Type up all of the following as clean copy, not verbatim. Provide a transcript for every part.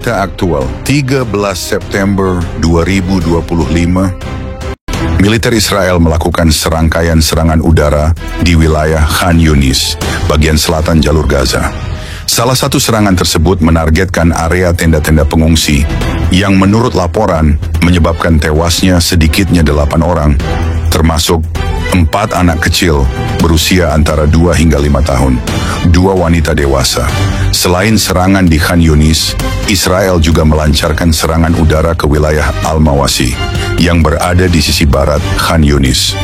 Berita aktual 13 September 2025, militer Israel melakukan serangkaian serangan udara di wilayah Khan Yunis, bagian selatan jalur Gaza. Salah satu serangan tersebut menargetkan area tenda-tenda pengungsi yang menurut laporan menyebabkan tewasnya sedikitnya 8 orang, termasuk 4 anak kecil berusia antara 2 hingga 5 tahun, 2 wanita dewasa. Selain serangan di Khan Yunis, Israel juga melancarkan serangan udara ke wilayah Al-Mawasi yang berada di sisi barat Khan Yunis.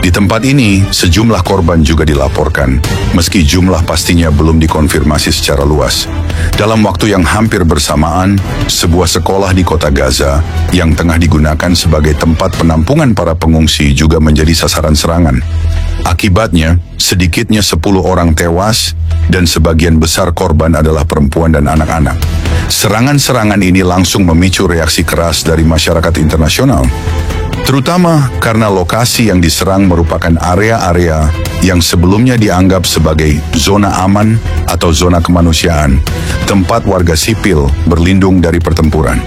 Di tempat ini, sejumlah korban juga dilaporkan, meski jumlah pastinya belum dikonfirmasi secara luas. Dalam waktu yang hampir bersamaan, sebuah sekolah di kota Gaza yang tengah digunakan sebagai tempat penampungan para pengungsi juga menjadi sasaran serangan. Akibatnya, sedikitnya 10 orang tewas dan sebagian besar korban adalah perempuan dan anak-anak. Serangan-serangan ini langsung memicu reaksi keras dari masyarakat internasional, terutama karena lokasi yang diserang merupakan area-area yang sebelumnya dianggap sebagai zona aman atau zona kemanusiaan, tempat warga sipil berlindung dari pertempuran.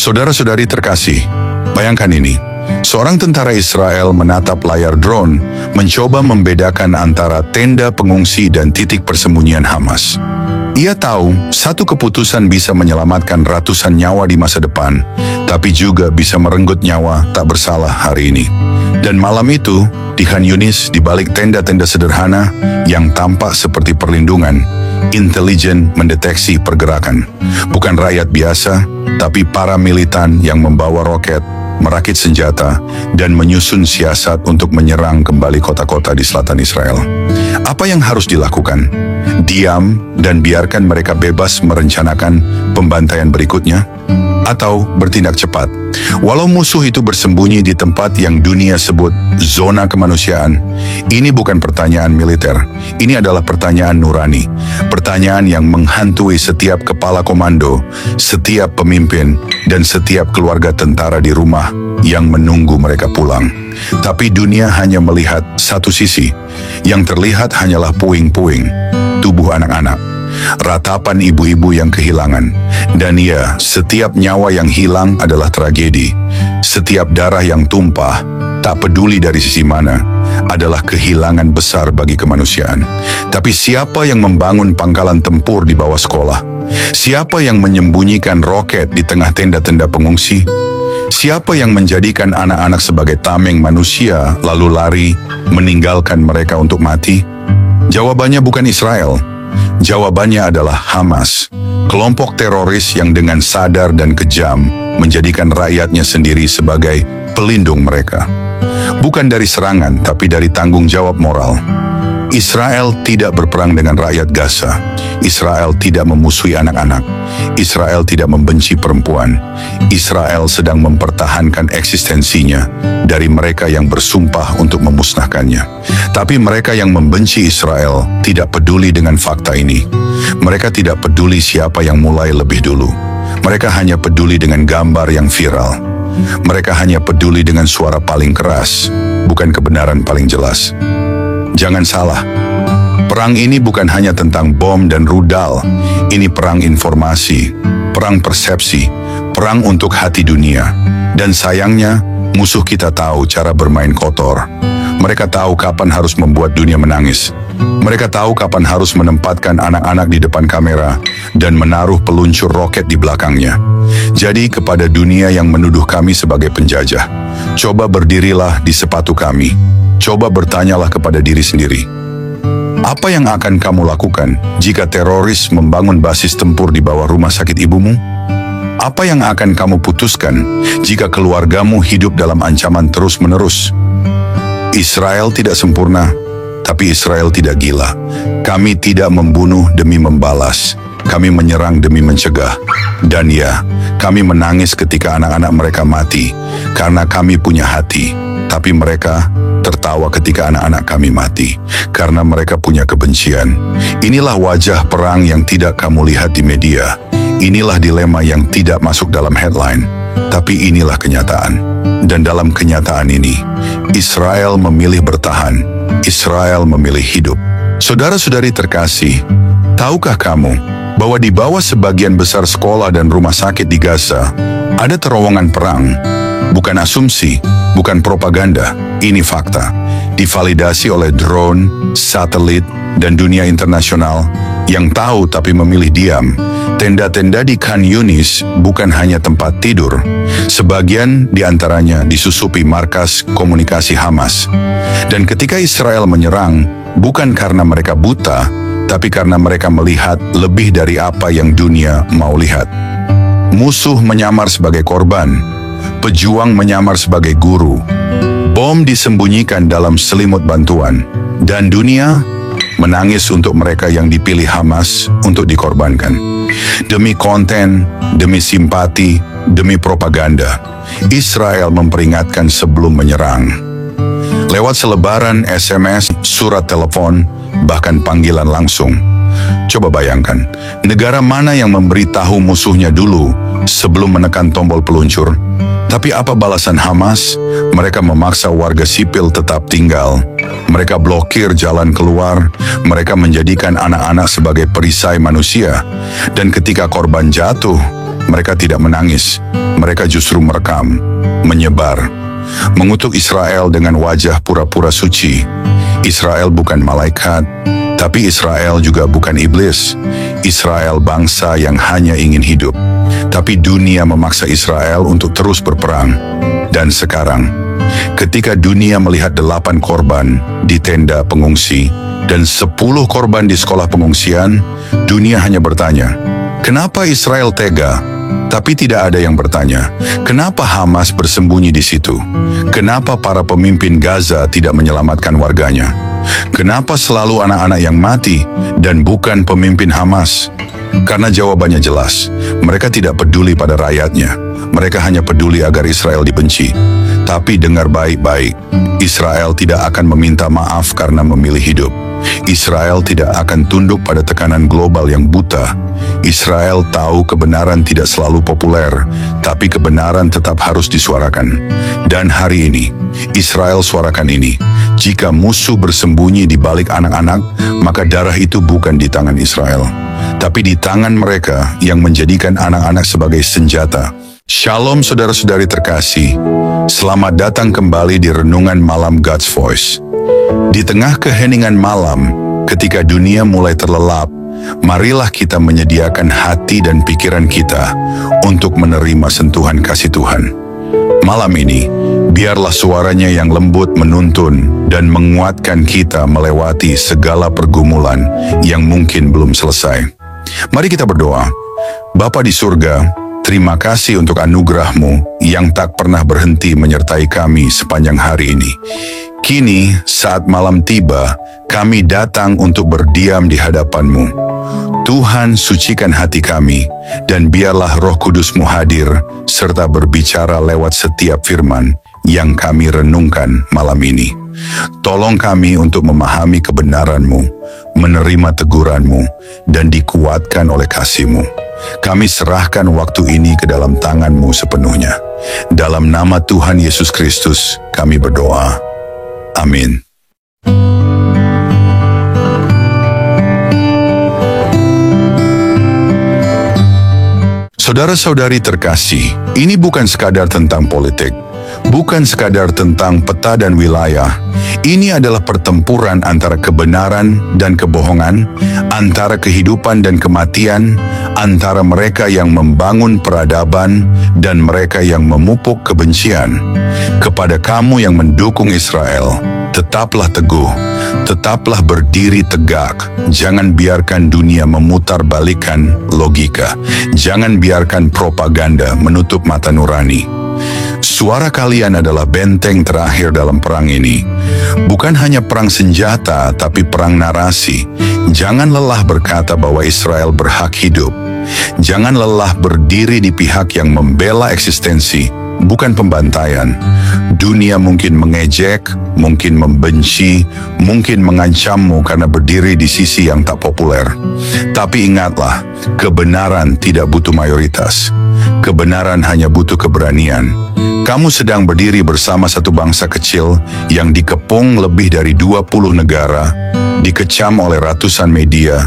Saudara-saudari terkasih, bayangkan ini. Seorang tentara Israel menatap layar drone, mencoba membedakan antara tenda pengungsi dan titik persembunyian Hamas. Ia tahu satu keputusan bisa menyelamatkan ratusan nyawa di masa depan, tapi juga bisa merenggut nyawa tak bersalah hari ini. Dan malam itu, di Khan Yunis, di balik tenda-tenda sederhana yang tampak seperti perlindungan, intelijen mendeteksi pergerakan. Bukan rakyat biasa, tapi para militan yang membawa roket, merakit senjata, dan menyusun siasat untuk menyerang kembali kota-kota di selatan Israel. Apa yang harus dilakukan? Diam dan biarkan mereka bebas merencanakan pembantaian berikutnya? Atau bertindak cepat? Walau musuh itu bersembunyi di tempat yang dunia sebut zona kemanusiaan, ini bukan pertanyaan militer. Ini adalah pertanyaan nurani. Pertanyaan yang menghantui setiap kepala komando, setiap pemimpin, dan setiap keluarga tentara di rumah yang menunggu mereka pulang. Tapi dunia hanya melihat satu sisi. Yang terlihat hanyalah puing-puing, tubuh anak-anak, ratapan ibu-ibu yang kehilangan. Dan ya, setiap nyawa yang hilang adalah tragedi. Setiap darah yang tumpah, tak peduli dari sisi mana, adalah kehilangan besar bagi kemanusiaan. Tapi siapa yang membangun pangkalan tempur di bawah sekolah? Siapa yang menyembunyikan roket di tengah tenda-tenda pengungsi? Siapa yang menjadikan anak-anak sebagai tameng manusia lalu lari, meninggalkan mereka untuk mati? Jawabannya bukan Israel. Jawabannya adalah Hamas, kelompok teroris yang dengan sadar dan kejam menjadikan rakyatnya sendiri sebagai pelindung mereka. Bukan dari serangan, tapi dari tanggung jawab moral. Israel tidak berperang dengan rakyat Gaza. Israel tidak memusuhi anak-anak. Israel tidak membenci perempuan. Israel sedang mempertahankan eksistensinya dari mereka yang bersumpah untuk memusnahkannya. Tapi mereka yang membenci Israel tidak peduli dengan fakta ini. Mereka tidak peduli siapa yang mulai lebih dulu. Mereka hanya peduli dengan gambar yang viral. Mereka hanya peduli dengan suara paling keras, bukan kebenaran paling jelas. Jangan salah, perang ini bukan hanya tentang bom dan rudal. Ini perang informasi, perang persepsi, perang untuk hati dunia. Dan sayangnya, musuh kita tahu cara bermain kotor. Mereka tahu kapan harus membuat dunia menangis. Mereka tahu kapan harus menempatkan anak-anak di depan kamera dan menaruh peluncur roket di belakangnya. Jadi kepada dunia yang menuduh kami sebagai penjajah, coba berdirilah di sepatu kami. Coba bertanyalah kepada diri sendiri. Apa yang akan kamu lakukan jika teroris membangun basis tempur di bawah rumah sakit ibumu? Apa yang akan kamu putuskan jika keluargamu hidup dalam ancaman terus-menerus? Israel tidak sempurna, tapi Israel tidak gila. Kami tidak membunuh demi membalas. Kami menyerang demi mencegah. Dan ya, kami menangis ketika anak-anak mereka mati, karena kami punya hati. Tapi mereka tertawa ketika anak-anak kami mati, karena mereka punya kebencian. Inilah wajah perang yang tidak kamu lihat di media. Inilah dilema yang tidak masuk dalam headline, tapi inilah kenyataan. Dan dalam kenyataan ini, Israel memilih bertahan, Israel memilih hidup. Saudara-saudari terkasih, tahukah kamu bahwa di bawah sebagian besar sekolah dan rumah sakit di Gaza, ada terowongan perang? Bukan asumsi, bukan propaganda, ini fakta. Divalidasi oleh drone, satelit, dan dunia internasional yang tahu tapi memilih diam. Tenda-tenda di Khan Yunis bukan hanya tempat tidur. Sebagian di antaranya disusupi markas komunikasi Hamas. Dan ketika Israel menyerang, bukan karena mereka buta, tapi karena mereka melihat lebih dari apa yang dunia mau lihat. Musuh menyamar sebagai korban, pejuang menyamar sebagai guru, bom disembunyikan dalam selimut bantuan, dan dunia menangis untuk mereka yang dipilih Hamas untuk dikorbankan. Demi konten, demi simpati, demi propaganda, Israel memperingatkan sebelum menyerang. Lewat selebaran SMS, surat telepon, bahkan panggilan langsung. Coba bayangkan, negara mana yang memberitahu musuhnya dulu sebelum menekan tombol peluncur? Tapi apa balasan Hamas? Mereka memaksa warga sipil tetap tinggal. Mereka blokir jalan keluar. Mereka menjadikan anak-anak sebagai perisai manusia. Dan ketika korban jatuh, mereka tidak menangis. Mereka justru merekam, menyebar, mengutuk Israel dengan wajah pura-pura suci. Israel bukan malaikat, tapi Israel juga bukan iblis. Israel bangsa yang hanya ingin hidup. Tapi dunia memaksa Israel untuk terus berperang. Dan sekarang, ketika dunia melihat 8 korban di tenda pengungsi dan 10 korban di sekolah pengungsian, dunia hanya bertanya, kenapa Israel tega? Tapi tidak ada yang bertanya, kenapa Hamas bersembunyi di situ? Kenapa para pemimpin Gaza tidak menyelamatkan warganya? Kenapa selalu anak-anak yang mati dan bukan pemimpin Hamas? Karena jawabannya jelas, mereka tidak peduli pada rakyatnya. Mereka hanya peduli agar Israel dibenci. Tapi dengar baik-baik, Israel tidak akan meminta maaf karena memilih hidup. Israel tidak akan tunduk pada tekanan global yang buta. Israel tahu kebenaran tidak selalu populer, tapi kebenaran tetap harus disuarakan. Dan hari ini, Israel suarakan ini. Jika musuh bersembunyi di balik anak-anak, maka darah itu bukan di tangan Israel, tapi di tangan mereka yang menjadikan anak-anak sebagai senjata. Shalom saudara-saudari terkasih, selamat datang kembali di Renungan Malam God's Voice. Di tengah keheningan malam, ketika dunia mulai terlelap, marilah kita menyediakan hati dan pikiran kita untuk menerima sentuhan kasih Tuhan. Malam ini, biarlah suaranya yang lembut menuntun dan menguatkan kita melewati segala pergumulan yang mungkin belum selesai. Mari kita berdoa. Bapa di surga, terima kasih untuk anugerah-Mu yang tak pernah berhenti menyertai kami sepanjang hari ini. Kini, saat malam tiba, kami datang untuk berdiam di hadapan-Mu. Tuhan, sucikan hati kami, dan biarlah Roh Kudus-Mu hadir, serta berbicara lewat setiap firman yang kami renungkan malam ini. Tolong kami untuk memahami kebenaran-Mu, menerima teguran-Mu, dan dikuatkan oleh kasih-Mu. Kami serahkan waktu ini ke dalam tangan-Mu sepenuhnya. Dalam nama Tuhan Yesus Kristus, kami berdoa. Amin. Saudara-saudari terkasih, ini bukan sekadar tentang politik, bukan sekadar tentang peta dan wilayah. Ini adalah pertempuran antara kebenaran dan kebohongan, antara kehidupan dan kematian, antara mereka yang membangun peradaban dan mereka yang memupuk kebencian. Kepada kamu yang mendukung Israel, tetaplah teguh, tetaplah berdiri tegak. Jangan biarkan dunia memutarbalikkan logika. Jangan biarkan propaganda menutup mata nurani. Suara kalian adalah benteng terakhir dalam perang ini. Bukan hanya perang senjata, tapi perang narasi. Jangan lelah berkata bahwa Israel berhak hidup. Jangan lelah berdiri di pihak yang membela eksistensi, bukan pembantaian. Dunia mungkin mengejek, mungkin membenci, mungkin mengancammu karena berdiri di sisi yang tak populer. Tapi ingatlah, kebenaran tidak butuh mayoritas. Kebenaran hanya butuh keberanian. Kamu sedang berdiri bersama satu bangsa kecil yang dikepung lebih dari 20 negara, dikecam oleh ratusan media,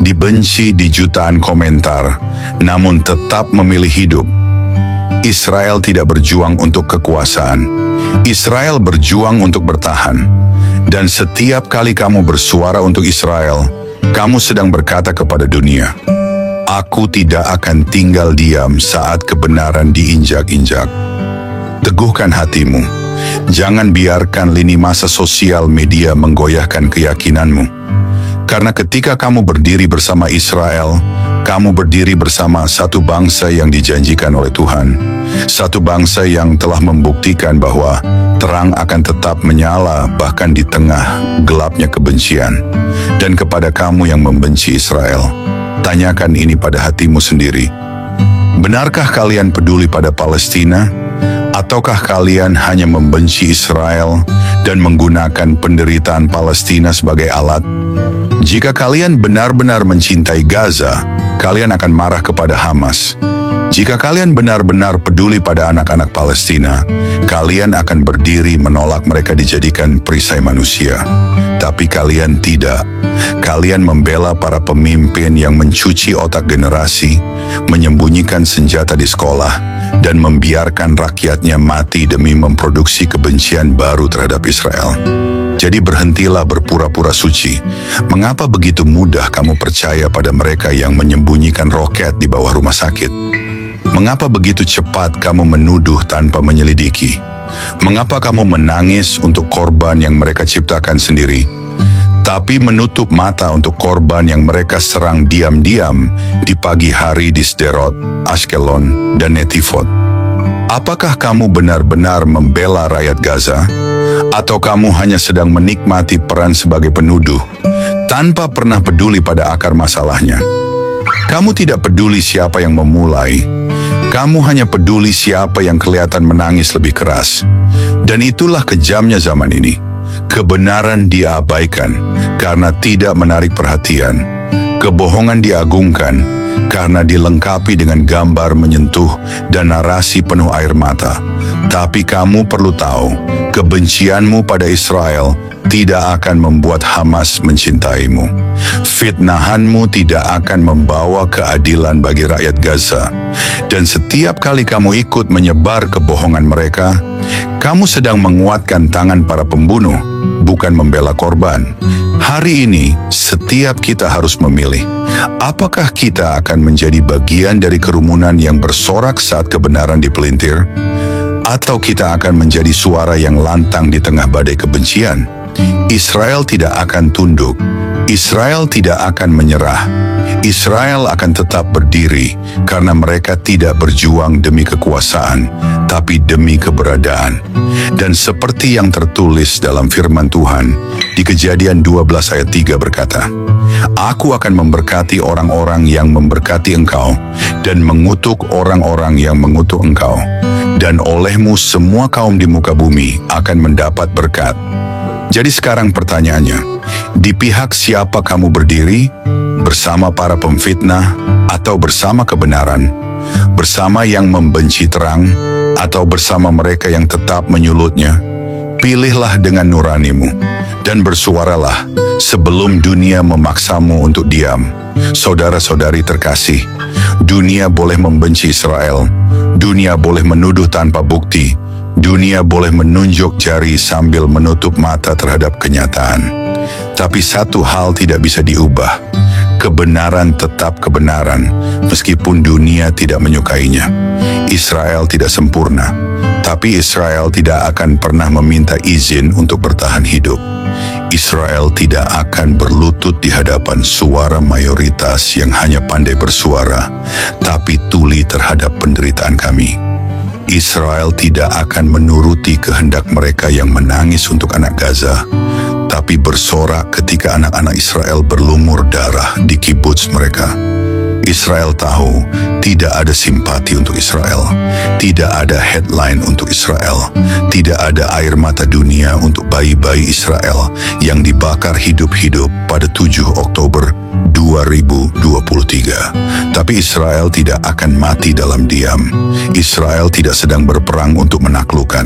dibenci di jutaan komentar, namun tetap memilih hidup. Israel tidak berjuang untuk kekuasaan. Israel berjuang untuk bertahan. Dan setiap kali kamu bersuara untuk Israel, kamu sedang berkata kepada dunia, "Aku tidak akan tinggal diam saat kebenaran diinjak-injak." Teguhkan hatimu. Jangan biarkan lini masa sosial media menggoyahkan keyakinanmu. Karena ketika kamu berdiri bersama Israel, kamu berdiri bersama satu bangsa yang dijanjikan oleh Tuhan. Satu bangsa yang telah membuktikan bahwa terang akan tetap menyala bahkan di tengah gelapnya kebencian. Dan kepada kamu yang membenci Israel, tanyakan ini pada hatimu sendiri. Benarkah kalian peduli pada Palestina? Ataukah kalian hanya membenci Israel dan menggunakan penderitaan Palestina sebagai alat? Jika kalian benar-benar mencintai Gaza, kalian akan marah kepada Hamas. Jika kalian benar-benar peduli pada anak-anak Palestina, kalian akan berdiri menolak mereka dijadikan perisai manusia. Tapi kalian tidak. Kalian membela para pemimpin yang mencuci otak generasi, menyembunyikan senjata di sekolah, dan membiarkan rakyatnya mati demi memproduksi kebencian baru terhadap Israel. Jadi berhentilah berpura-pura suci. Mengapa begitu mudah kamu percaya pada mereka yang menyembunyikan roket di bawah rumah sakit? Mengapa begitu cepat kamu menuduh tanpa menyelidiki? Mengapa kamu menangis untuk korban yang mereka ciptakan sendiri, tapi menutup mata untuk korban yang mereka serang diam-diam di pagi hari di Sderot, Ashkelon, dan Netivot? Apakah kamu benar-benar membela rakyat Gaza? Atau kamu hanya sedang menikmati peran sebagai penuduh, tanpa pernah peduli pada akar masalahnya? Kamu tidak peduli siapa yang memulai. Kamu hanya peduli siapa yang kelihatan menangis lebih keras. Dan itulah kejamnya zaman ini. Kebenaran diabaikan karena tidak menarik perhatian. Kebohongan diagungkan karena dilengkapi dengan gambar menyentuh dan narasi penuh air mata. Tapi kamu perlu tahu, kebencianmu pada Israel tidak akan membuat Hamas mencintaimu. Fitnahanmu tidak akan membawa keadilan bagi rakyat Gaza. Dan setiap kali kamu ikut menyebar kebohongan mereka, kamu sedang menguatkan tangan para pembunuh, bukan membela korban. Hari ini, setiap kita harus memilih. Apakah kita akan menjadi bagian dari kerumunan yang bersorak saat kebenaran dipelintir? Atau kita akan menjadi suara yang lantang di tengah badai kebencian? Israel tidak akan tunduk. Israel tidak akan menyerah. Israel akan tetap berdiri karena mereka tidak berjuang demi kekuasaan, tapi demi keberadaan. Dan seperti yang tertulis dalam firman Tuhan, di Kejadian 12 ayat 3 berkata, "Aku akan memberkati orang-orang yang memberkati engkau, dan mengutuk orang-orang yang mengutuk engkau. Dan olehmu semua kaum di muka bumi akan mendapat berkat." Jadi sekarang pertanyaannya, di pihak siapa kamu berdiri? Bersama para pemfitnah atau bersama kebenaran? Bersama yang membenci terang atau bersama mereka yang tetap menyulutnya? Pilihlah dengan nuranimu dan bersuaralah sebelum dunia memaksamu untuk diam. Saudara-saudari terkasih, dunia boleh membenci Israel, dunia boleh menuduh tanpa bukti, dunia boleh menunjuk jari sambil menutup mata terhadap kenyataan. Tapi satu hal tidak bisa diubah. Kebenaran tetap kebenaran, meskipun dunia tidak menyukainya. Israel tidak sempurna, tapi Israel tidak akan pernah meminta izin untuk bertahan hidup. Israel tidak akan berlutut di hadapan suara mayoritas yang hanya pandai bersuara, tapi tuli terhadap penderitaan kami. Israel tidak akan menuruti kehendak mereka yang menangis untuk anak Gaza, tapi bersorak ketika anak-anak Israel berlumur darah di kibuts mereka. Israel tahu tidak ada simpati untuk Israel, tidak ada headline untuk Israel, tidak ada air mata dunia untuk bayi-bayi Israel yang dibakar hidup-hidup pada 7 Oktober 2023. Tapi Israel tidak akan mati dalam diam. Israel tidak sedang berperang untuk menaklukkan.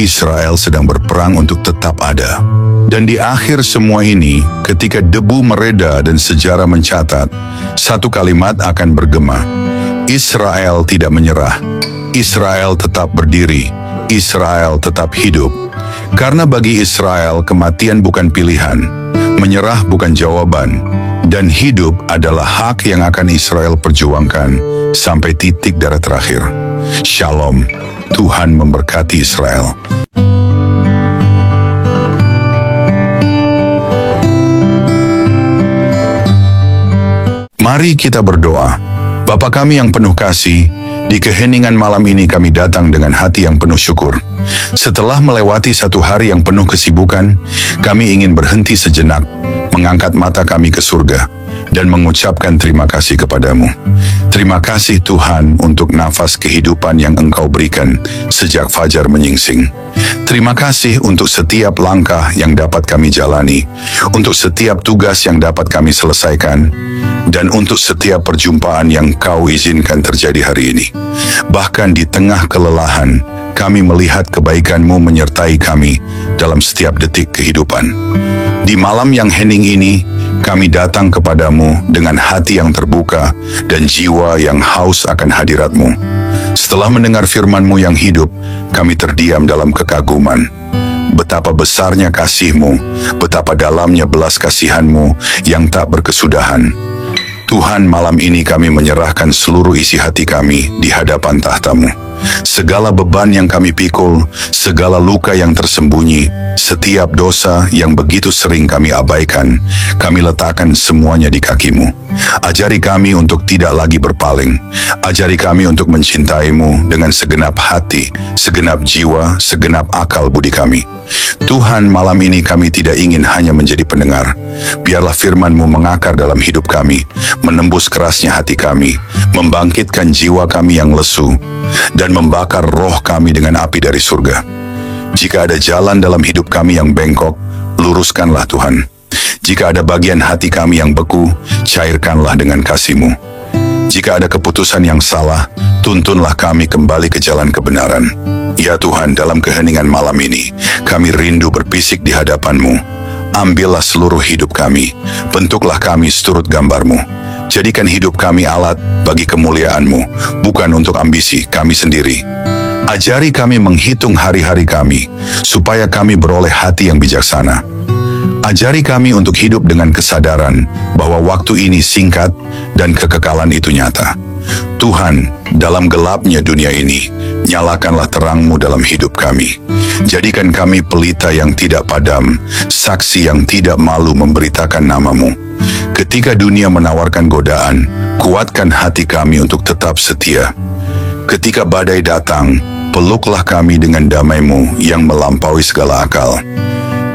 Israel sedang berperang untuk tetap ada. Dan di akhir semua ini, ketika debu mereda dan sejarah mencatat, satu kalimat akan bergema. Israel tidak menyerah. Israel tetap berdiri. Israel tetap hidup. Karena bagi Israel, kematian bukan pilihan. Menyerah bukan jawaban. Dan hidup adalah hak yang akan Israel perjuangkan sampai titik darah terakhir. Shalom. Tuhan memberkati Israel. Mari kita berdoa. Bapa kami yang penuh kasih, di keheningan malam ini kami datang dengan hati yang penuh syukur. Setelah melewati satu hari yang penuh kesibukan, kami ingin berhenti sejenak, mengangkat mata kami ke surga, dan mengucapkan terima kasih kepadamu. Terima kasih Tuhan untuk nafas kehidupan yang Engkau berikan sejak fajar menyingsing. Terima kasih untuk setiap langkah yang dapat kami jalani, untuk setiap tugas yang dapat kami selesaikan, dan untuk setiap perjumpaan yang Kau izinkan terjadi hari ini. Bahkan di tengah kelelahan, kami melihat kebaikan-Mu menyertai kami dalam setiap detik kehidupan. Di malam yang hening ini, kami datang kepadamu dengan hati yang terbuka dan jiwa yang haus akan hadirat-Mu. Setelah mendengar firman-Mu yang hidup, kami terdiam dalam kekaguman. Betapa besarnya kasih-Mu, betapa dalamnya belas kasihan-Mu yang tak berkesudahan. Tuhan, malam ini kami menyerahkan seluruh isi hati kami di hadapan tahta-Mu. Segala beban yang kami pikul, segala luka yang tersembunyi, setiap dosa yang begitu sering kami abaikan, kami letakkan semuanya di kaki-Mu. Ajari kami untuk tidak lagi berpaling. Ajari kami untuk mencintai-Mu dengan segenap hati, segenap jiwa, segenap akal budi kami. Tuhan, malam ini kami tidak ingin hanya menjadi pendengar. Biarlah firman-Mu mengakar dalam hidup kami, menembus kerasnya hati kami, membangkitkan jiwa kami yang lesu, dan membakar roh kami dengan api dari surga. Jika ada jalan dalam hidup kami yang bengkok, luruskanlah Tuhan. Jika ada bagian hati kami yang beku, cairkanlah dengan kasih-Mu. Jika ada keputusan yang salah, tuntunlah kami kembali ke jalan kebenaran. Ya Tuhan, dalam keheningan malam ini, kami rindu berbisik di hadapan-Mu. Ambillah seluruh hidup kami, bentuklah kami seturut gambar-Mu. Jadikan hidup kami alat bagi kemuliaan-Mu, bukan untuk ambisi kami sendiri. Ajari kami menghitung hari-hari kami, supaya kami beroleh hati yang bijaksana. Ajari kami untuk hidup dengan kesadaran bahwa waktu ini singkat dan kekekalan itu nyata. Tuhan, dalam gelapnya dunia ini, nyalakanlah terang-Mu dalam hidup kami. Jadikan kami pelita yang tidak padam, saksi yang tidak malu memberitakan nama-Mu. Ketika dunia menawarkan godaan, kuatkan hati kami untuk tetap setia. Ketika badai datang, peluklah kami dengan damai-Mu yang melampaui segala akal.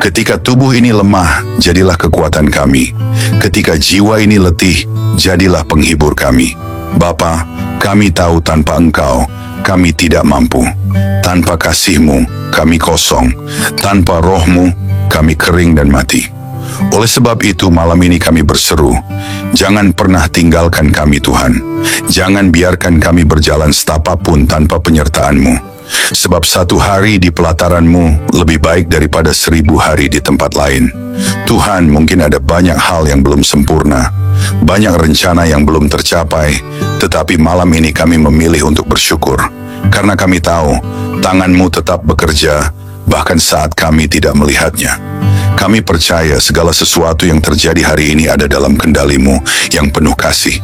Ketika tubuh ini lemah, jadilah kekuatan kami. Ketika jiwa ini letih, jadilah penghibur kami. Bapa, kami tahu tanpa Engkau, kami tidak mampu. Tanpa kasih-Mu, kami kosong. Tanpa Roh-Mu, kami kering dan mati. Oleh sebab itu, malam ini kami berseru, jangan pernah tinggalkan kami Tuhan. Jangan biarkan kami berjalan setapapun tanpa penyertaan-Mu. Sebab satu hari di pelataran-Mu lebih baik daripada 1000 hari di tempat lain. Tuhan, mungkin ada banyak hal yang belum sempurna, banyak rencana yang belum tercapai, tetapi malam ini kami memilih untuk bersyukur. Karena kami tahu, tangan-Mu tetap bekerja, bahkan saat kami tidak melihatnya. Kami percaya segala sesuatu yang terjadi hari ini ada dalam kendali-Mu yang penuh kasih.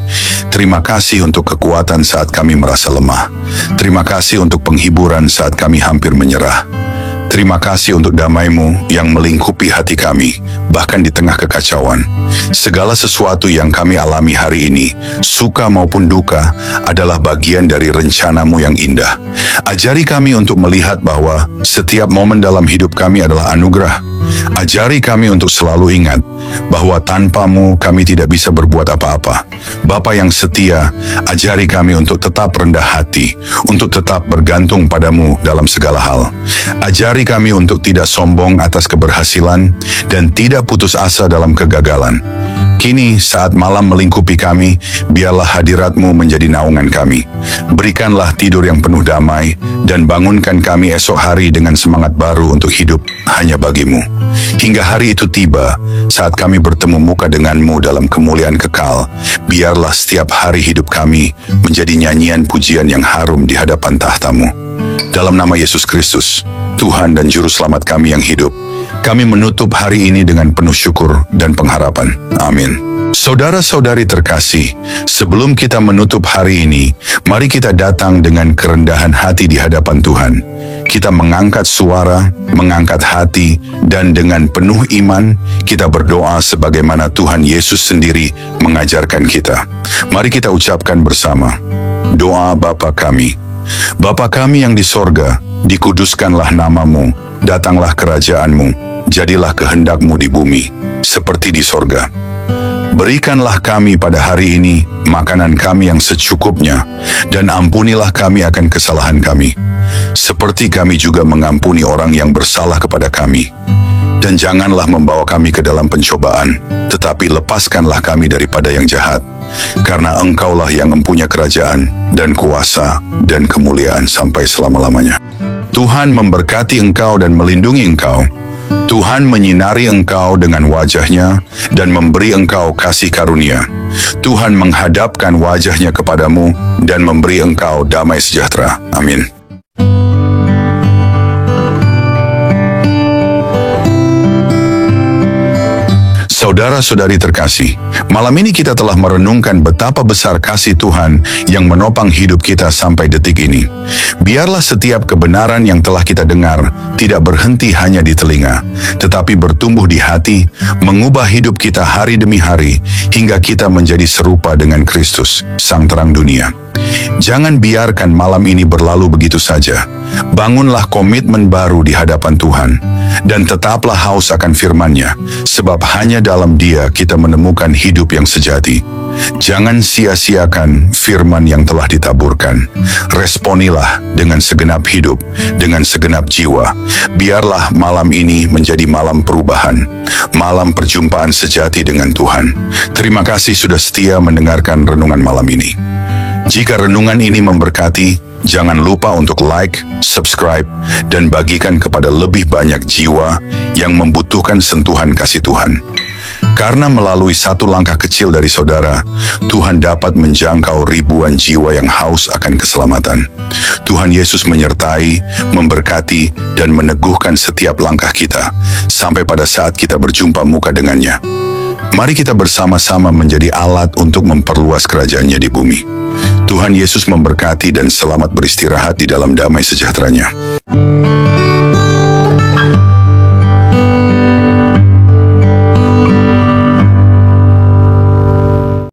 Terima kasih untuk kekuatan saat kami merasa lemah. Terima kasih untuk penghiburan saat kami hampir menyerah. Terima kasih untuk damai-Mu yang melingkupi hati kami, bahkan di tengah kekacauan. Segala sesuatu yang kami alami hari ini, suka maupun duka, adalah bagian dari rencana-Mu yang indah. Ajari kami untuk melihat bahwa setiap momen dalam hidup kami adalah anugerah. Ajari kami untuk selalu ingat bahwa tanpa-Mu kami tidak bisa berbuat apa-apa. Bapa yang setia, ajari kami untuk tetap rendah hati, untuk tetap bergantung pada-Mu dalam segala hal. Ajari kami untuk tidak sombong atas keberhasilan dan tidak putus asa dalam kegagalan. Kini saat malam melingkupi kami, biarlah hadirat-Mu menjadi naungan kami. Berikanlah tidur yang penuh damai, dan bangunkan kami esok hari dengan semangat baru untuk hidup hanya bagi-Mu. Hingga hari itu tiba, saat kami bertemu muka dengan-Mu dalam kemuliaan kekal, biarlah setiap hari hidup kami menjadi nyanyian pujian yang harum di hadapan tahta-Mu. Dalam nama Yesus Kristus, Tuhan dan Juru Selamat kami yang hidup, kami menutup hari ini dengan penuh syukur dan pengharapan. Amin. Saudara-saudari terkasih, sebelum kita menutup hari ini, mari kita datang dengan kerendahan hati di hadapan Tuhan. Kita mengangkat suara, mengangkat hati, dan dengan penuh iman, kita berdoa sebagaimana Tuhan Yesus sendiri mengajarkan kita. Mari kita ucapkan bersama, doa Bapa kami. Bapa kami yang di sorga, dikuduskanlah nama-Mu, datanglah kerajaan-Mu, jadilah kehendak-Mu di bumi, seperti di sorga. Berikanlah kami pada hari ini makanan kami yang secukupnya, dan ampunilah kami akan kesalahan kami, seperti kami juga mengampuni orang yang bersalah kepada kami. Dan janganlah membawa kami ke dalam pencobaan, tetapi lepaskanlah kami daripada yang jahat, karena Engkaulah yang mempunyai kerajaan, dan kuasa, dan kemuliaan sampai selama-lamanya. Tuhan memberkati engkau dan melindungi engkau. Tuhan menyinari engkau dengan wajah-Nya dan memberi engkau kasih karunia. Tuhan menghadapkan wajah-Nya kepadamu dan memberi engkau damai sejahtera. Amin. Saudara-saudari terkasih, malam ini kita telah merenungkan betapa besar kasih Tuhan yang menopang hidup kita sampai detik ini. Biarlah setiap kebenaran yang telah kita dengar tidak berhenti hanya di telinga, tetapi bertumbuh di hati, mengubah hidup kita hari demi hari, hingga kita menjadi serupa dengan Kristus, Sang Terang Dunia. Jangan biarkan malam ini berlalu begitu saja. Bangunlah komitmen baru di hadapan Tuhan, dan tetaplah haus akan firman-Nya, sebab hanya dalam Dia kita menemukan hidup yang sejati. Jangan sia-siakan firman yang telah ditaburkan. Responilah dengan segenap hidup, dengan segenap jiwa. Biarlah malam ini menjadi malam perubahan, malam perjumpaan sejati dengan Tuhan. Terima kasih sudah setia mendengarkan renungan malam ini. Jika renungan ini memberkati, jangan lupa untuk like, subscribe, dan bagikan kepada lebih banyak jiwa yang membutuhkan sentuhan kasih Tuhan. Karena melalui satu langkah kecil dari saudara, Tuhan dapat menjangkau ribuan jiwa yang haus akan keselamatan. Tuhan Yesus menyertai, memberkati, dan meneguhkan setiap langkah kita, sampai pada saat kita berjumpa muka dengannya. Mari kita bersama-sama menjadi alat untuk memperluas kerajaan-Nya di bumi. Tuhan Yesus memberkati dan selamat beristirahat di dalam damai sejahtera-Nya.